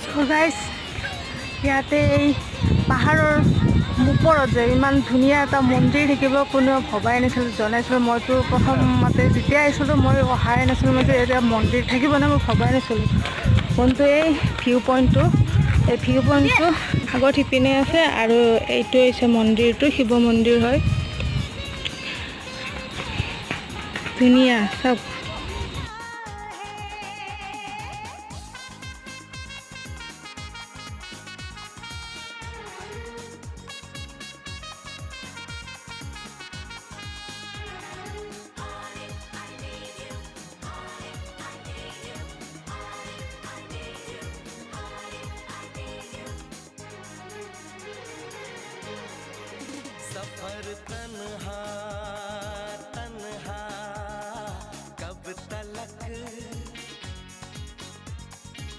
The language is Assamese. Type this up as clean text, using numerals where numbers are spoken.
So guys, ইয়াতে এই পাহাৰৰ ওপৰত যে ইমান ধুনীয়া এটা মন্দিৰ থাকিব কোনেও ভবাই নাছিল জনাইছিল মইতো প্ৰথমতে যেতিয়া আহিছিলোঁ মই অহাই নাছিলোঁ মই যে এতিয়া মন্দিৰ থাকিব নে মই ভবাই নাছিলোঁ কিন্তু এই ভিউ পইণ্টটো আগত সিপিনে আছে আৰু এইটো হৈছে মন্দিৰটো শিৱ মন্দিৰ হয় ধুনীয়া চাওক सफर तन्हा